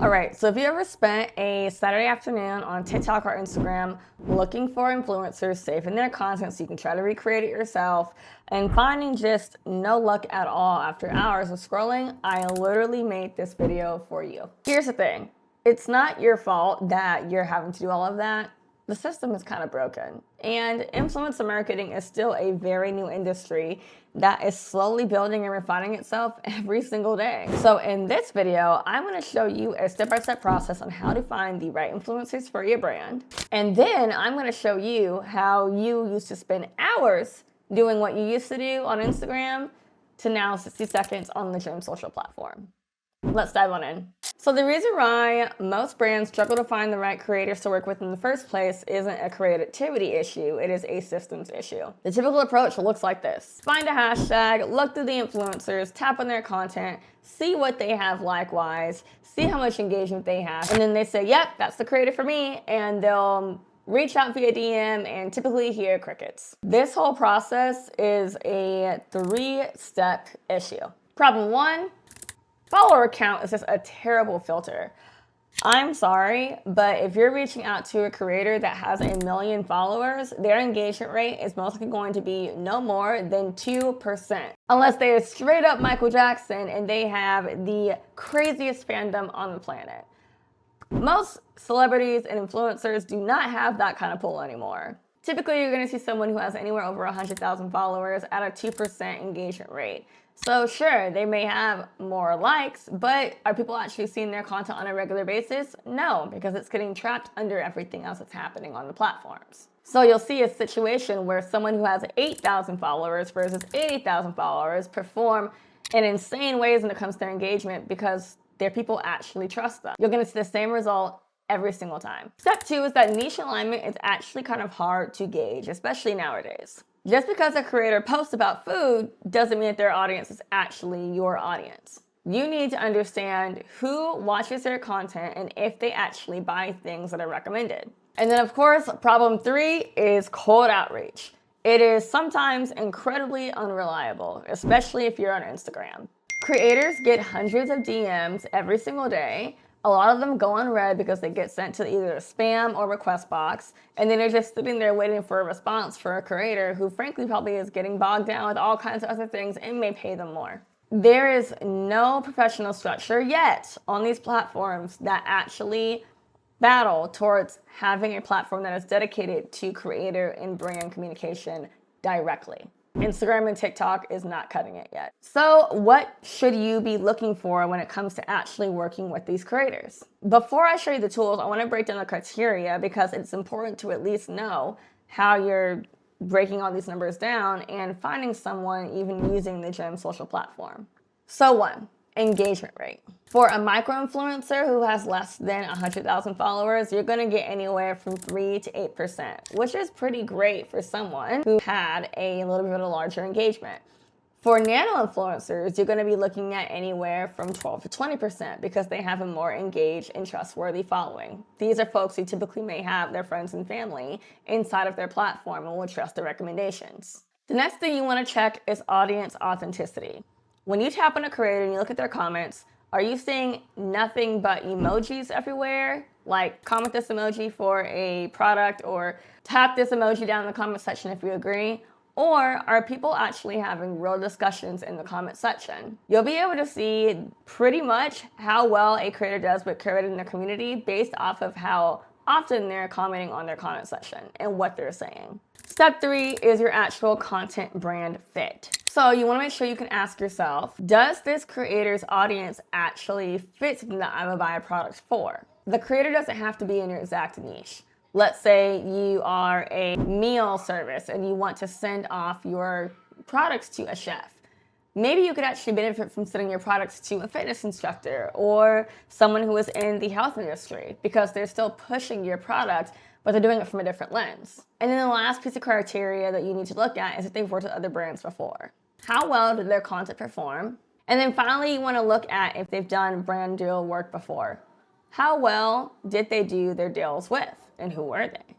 All right, so if you ever spent a Saturday afternoon on TikTok or Instagram looking for influencers saving their content so you can try to recreate it yourself and finding just no luck at all after hours of scrolling, I literally made this video for you. Here's the thing, it's not your fault that you're having to do all of that. The system is kind of broken. And influencer marketing is still a very new industry that is slowly building and refining itself every single day. So in this video, I'm gonna show you a step-by-step process on how to find the right influencers for your brand. And then I'm gonna show you how you used to spend hours doing what you used to do on Instagram to now 60 seconds on the Gym social platform. Let's dive on in. So the reason why most brands struggle to find the right creators to work with in the first place isn't a creativity issue, it is a systems issue. The typical approach looks like this. Find a hashtag, look through the influencers, tap on their content, see what they have likewise, see how much engagement they have, and then they say, yep, that's the creator for me, and they'll reach out via DM and typically hear crickets. This whole process is a 3-step issue. Problem 1, follower count is just a terrible filter. I'm sorry, but if you're reaching out to a creator that has 1 million followers, their engagement rate is most likely going to be no more than 2%. Unless they are straight up Michael Jackson and they have the craziest fandom on the planet. Most celebrities and influencers do not have that kind of pull anymore. Typically, you're going to see someone who has anywhere over 100,000 followers at a 2% engagement rate. So sure, they may have more likes, but are people actually seeing their content on a regular basis? No, because it's getting trapped under everything else that's happening on the platforms. So you'll see a situation where someone who has 8,000 followers versus 80,000 followers perform in insane ways when it comes to their engagement because their people actually trust them. You're going to see the same result every single time. Step 2 is that niche alignment is actually kind of hard to gauge, especially nowadays. Just because a creator posts about food doesn't mean that their audience is actually your audience. You need to understand who watches their content and if they actually buy things that are recommended. And then of course, problem 3 is cold outreach. It is sometimes incredibly unreliable, especially if you're on Instagram. Creators get hundreds of DMs every single day. A lot of them go unread because they get sent to either a spam or request box, and then they're just sitting there waiting for a response for a creator who frankly probably is getting bogged down with all kinds of other things and may pay them more. There is no professional structure yet on these platforms that actually battle towards having a platform that is dedicated to creator and brand communication directly. Instagram and TikTok is not cutting it yet. So what should you be looking for when it comes to actually working with these creators? Before I show you the tools, I want to break down the criteria because it's important to at least know how you're breaking all these numbers down and finding someone even using the Gym social platform. So 1, engagement rate. For a micro-influencer who has less than 100,000 followers, you're going to get anywhere from 3 to 8%, which is pretty great for someone who had a little bit of a larger engagement. For nano-influencers, you're going to be looking at anywhere from 12 to 20% because they have a more engaged and trustworthy following. These are folks who typically may have their friends and family inside of their platform and will trust their recommendations. The next thing you want to check is audience authenticity. When you tap on a creator and you look at their comments, are you seeing nothing but emojis everywhere? Like comment this emoji for a product or tap this emoji down in the comment section if you agree. Or are people actually having real discussions in the comment section? You'll be able to see pretty much how well a creator does with curating their community based off of how often they're commenting on their comment section and what they're saying. Step 3 is your actual content brand fit. So you want to make sure you can ask yourself, does this creator's audience actually fit something that I would buy a product for? The creator doesn't have to be in your exact niche. Let's say you are a meal service and you want to send off your products to a chef. Maybe you could actually benefit from sending your products to a fitness instructor or someone who is in the health industry because they're still pushing your product, but they're doing it from a different lens. And then the last piece of criteria that you need to look at is if they've worked with other brands before. How well did their content perform? And then finally, you want to look at if they've done brand deal work before. How well did they do their deals with and who were they?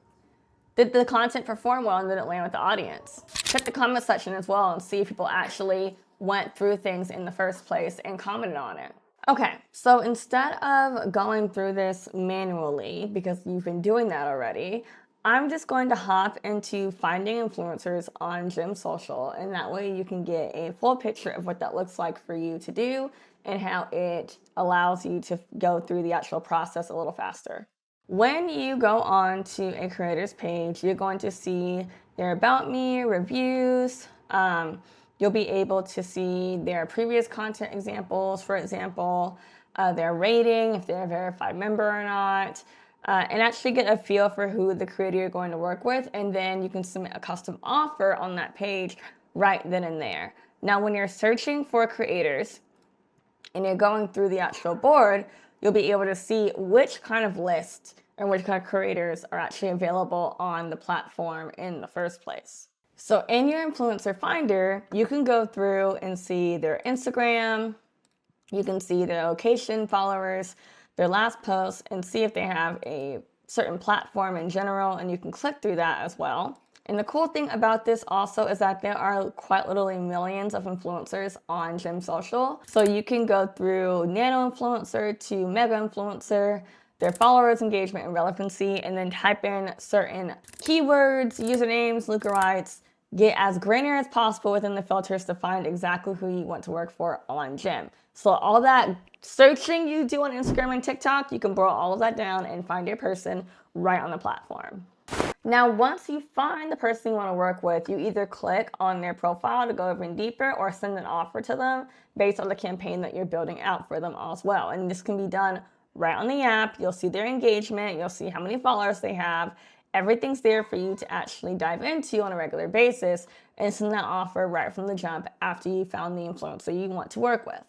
Did the content perform well and did it land with the audience? Check the comment section as well and see if people actually went through things in the first place and commented on it. Okay, so instead of going through this manually, because you've been doing that already, I'm just going to hop into finding influencers on Gym Social, and that way you can get a full picture of what that looks like for you to do and how it allows you to go through the actual process a little faster. When you go on to a creator's page, you're going to see their About Me, reviews. You'll be able to see their previous content examples, for example, their rating, if they're a verified member or not, and actually get a feel for who the creator you're going to work with. And then you can submit a custom offer on that page right then and there. Now, when you're searching for creators and you're going through the actual board, you'll be able to see which kind of list and which kind of creators are actually available on the platform in the first place. So in your influencer finder, you can go through and see their Instagram, you can see their location, followers, their last posts, and see if they have a certain platform in general, and you can click through that as well. And the cool thing about this also is that there are quite literally millions of influencers on Gym Social. So you can go through nano influencer to mega influencer, their followers, engagement, and relevancy, and then type in certain keywords, usernames, lookalikes, get as granular as possible within the filters to find exactly who you want to work for on Gym. So all that searching you do on Instagram and TikTok, you can boil all of that down and find your person right on the platform. Now, once you find the person you want to work with, you either click on their profile to go even deeper or send an offer to them based on the campaign that you're building out for them as well. And this can be done right on the app. You'll see their engagement, you'll see how many followers they have. Everything's there for you to actually dive into on a regular basis and send that offer right from the jump after you found the influencer you want to work with.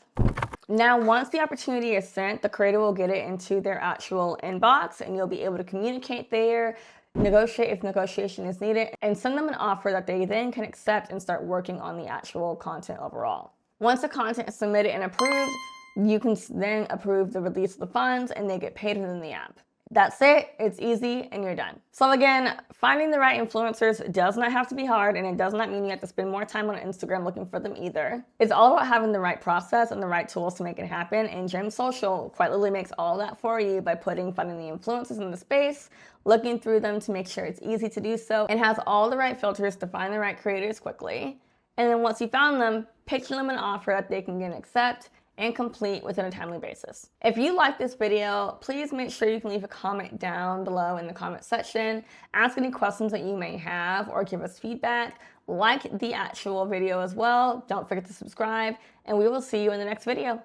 Now, once the opportunity is sent, the creator will get it into their actual inbox and you'll be able to communicate there, negotiate if negotiation is needed, and send them an offer that they then can accept and start working on the actual content overall. Once the content is submitted and approved, you can then approve the release of the funds and they get paid within the app. That's it. It's easy and you're done. So again, finding the right influencers does not have to be hard, and it does not mean you have to spend more time on Instagram looking for them either. It's all about having the right process and the right tools to make it happen, and Gym Social quite literally makes all that for you by finding the influencers in the space, looking through them to make sure it's easy to do so, and has all the right filters to find the right creators quickly. And then once you found them, pitching them an offer that they can accept and complete within a timely basis. If you like this video, please make sure you can leave a comment down below in the comment section, ask any questions that you may have, or give us feedback. Like the actual video as well. Don't forget to subscribe, and we will see you in the next video.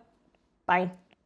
Bye.